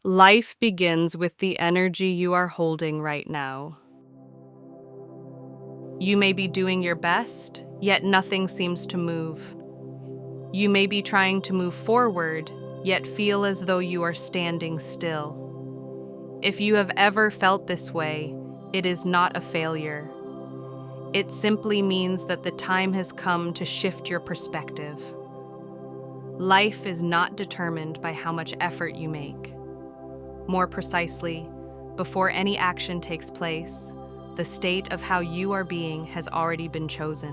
Life begins with the energy you are holding right now. You may be doing your best, yet nothing seems to move. You may be trying to move forward, yet feel as though you are standing still. If you have ever felt this way, it is not a failure. It simply means that the time has come to shift your perspective. Life is not determined by how much effort you make. More precisely, before any action takes place, the state of how you are being has already been chosen.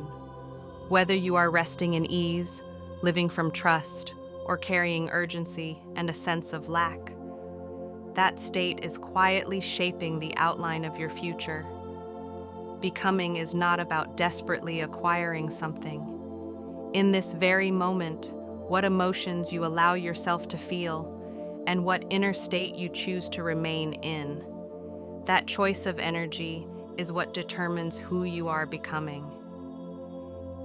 Whether you are resting in ease, living from trust, or carrying urgency and a sense of lack, that state is quietly shaping the outline of your future. Becoming is not about desperately acquiring something. In this very moment, what emotions you allow yourself to feel, and what inner state you choose to remain in. That choice of energy is what determines who you are becoming.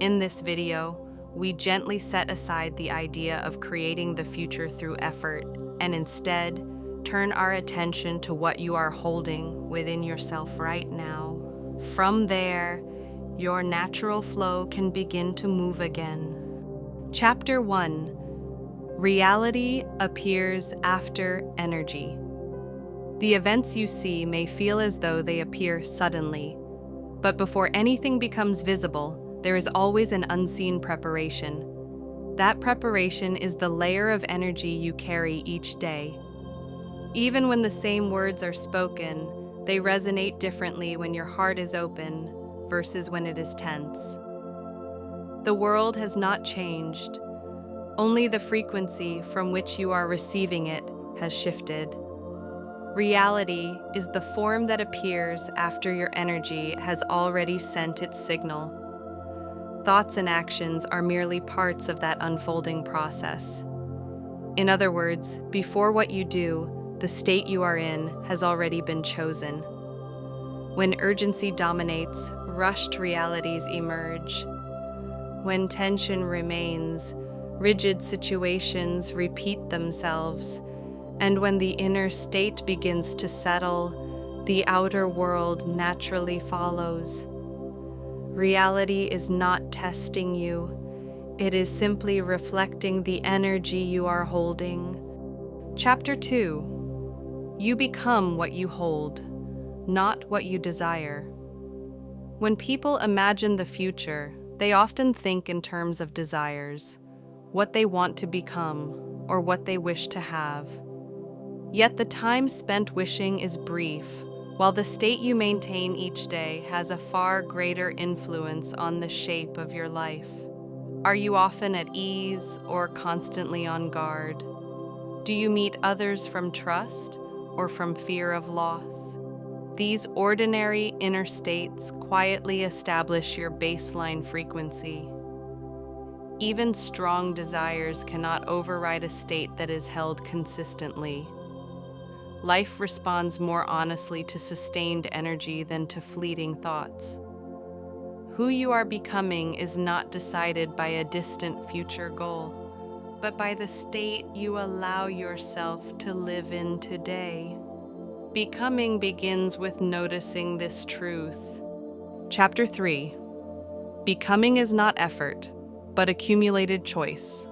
In this video, we gently set aside the idea of creating the future through effort and instead turn our attention to what you are holding within yourself right now. From there, your natural flow can begin to move again. Chapter 1. Reality appears after energy. The events you see may feel as though they appear suddenly, but before anything becomes visible, there is always an unseen preparation. That preparation is the layer of energy you carry each day. Even when the same words are spoken, they resonate differently when your heart is open versus when it is tense. The world has not changed. Only the frequency from which you are receiving it has shifted. Reality is the form that appears after your energy has already sent its signal. Thoughts and actions are merely parts of that unfolding process. In other words, before what you do, the state you are in has already been chosen. When urgency dominates, rushed realities emerge. When tension remains, rigid situations repeat themselves, and when the inner state begins to settle, the outer world naturally follows. Reality is not testing you. It is simply reflecting the energy you are holding. Chapter 2. You become what you hold, not what you desire. When people imagine the future, they often think in terms of desires, what they want to become, or what they wish to have. Yet the time spent wishing is brief, while the state you maintain each day has a far greater influence on the shape of your life. Are you often at ease or constantly on guard? Do you meet others from trust or from fear of loss? These ordinary inner states quietly establish your baseline frequency. Even strong desires cannot override a state that is held consistently. Life responds more honestly to sustained energy than to fleeting thoughts. Who you are becoming is not decided by a distant future goal, but by the state you allow yourself to live in today. Becoming begins with noticing this truth. Chapter 3. Becoming is not effort, but accumulated choice.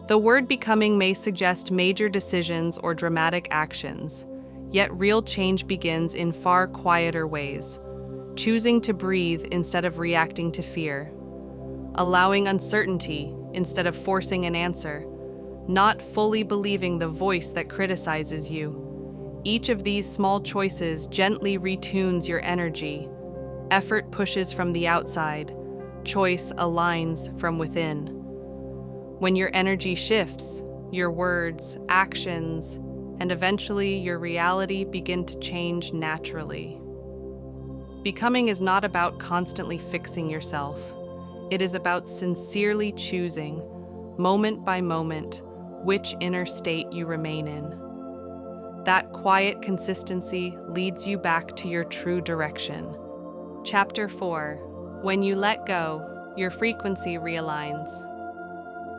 The word becoming may suggest major decisions or dramatic actions, yet real change begins in far quieter ways, choosing to breathe instead of reacting to fear, allowing uncertainty instead of forcing an answer, not fully believing the voice that criticizes you. Each of these small choices gently retunes your energy. Effort pushes from the outside, choice aligns from within. When your energy shifts, your words, actions, and eventually your reality begin to change naturally. Becoming is not about constantly fixing yourself. It is about sincerely choosing, moment by moment, which inner state you remain in. That quiet consistency leads you back to your true direction. Chapter 4. When you let go, your frequency realigns.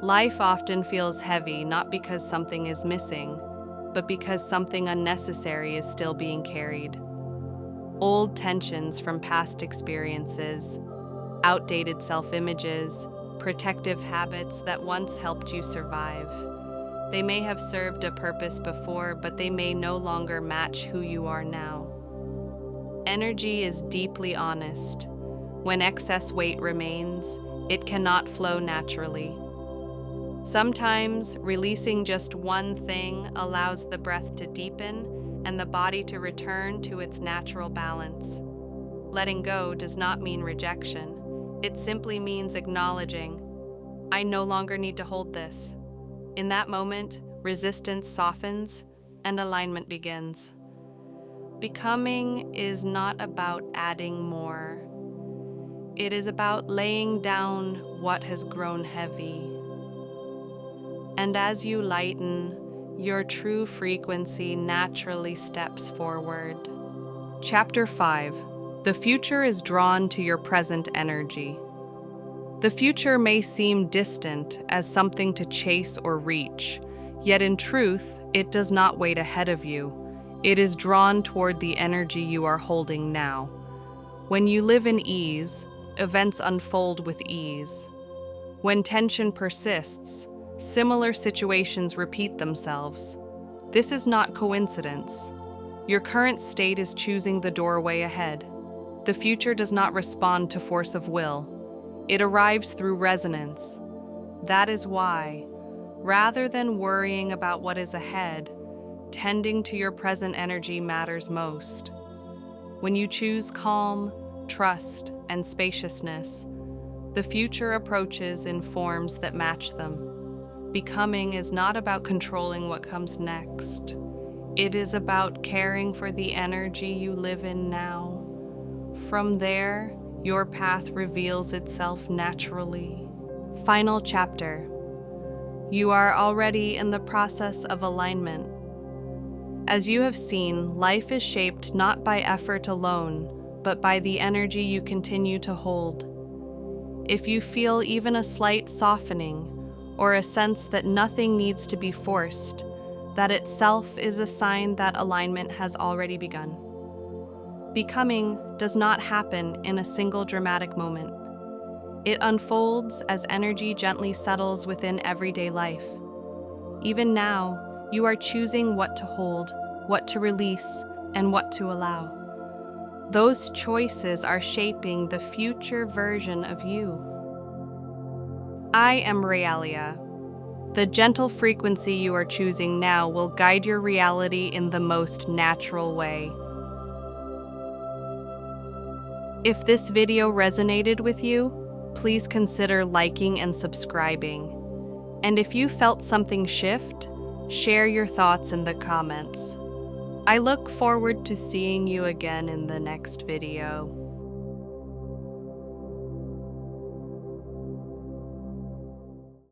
Life often feels heavy not because something is missing, but because something unnecessary is still being carried. Old tensions from past experiences, outdated self-images, protective habits that once helped you survive. They may have served a purpose before, but they may no longer match who you are now. Energy is deeply honest. When excess weight remains, it cannot flow naturally. Sometimes, releasing just one thing allows the breath to deepen and the body to return to its natural balance. Letting go does not mean rejection. It simply means acknowledging, I no longer need to hold this. In that moment, resistance softens and alignment begins. Becoming is not about adding more. It is about laying down what has grown heavy. And as you lighten, your true frequency naturally steps forward. Chapter 5. The future is drawn to your present energy. The future may seem distant as something to chase or reach, yet in truth, it does not wait ahead of you. It is drawn toward the energy you are holding now. When you live in ease, events unfold with ease. When tension persists, similar situations repeat themselves. This is not coincidence. Your current state is choosing the doorway ahead. The future does not respond to force of will. It arrives through resonance. That is why, rather than worrying about what is ahead, tending to your present energy matters most. When you choose calm, trust, and spaciousness, the future approaches in forms that match them. Becoming is not about controlling what comes next. It is about caring for the energy you live in now. From there, your path reveals itself naturally. Final chapter. You are already in the process of alignment. As you have seen, life is shaped not by effort alone, but by the energy you continue to hold. If you feel even a slight softening, or a sense that nothing needs to be forced, that itself is a sign that alignment has already begun. Becoming does not happen in a single dramatic moment. It unfolds as energy gently settles within everyday life. Even now, you are choosing what to hold, what to release, and what to allow. Those choices are shaping the future version of you. I am Realia. The gentle frequency you are choosing now will guide your reality in the most natural way. If this video resonated with you, please consider liking and subscribing. And if you felt something shift, share your thoughts in the comments. I look forward to seeing you again in the next video.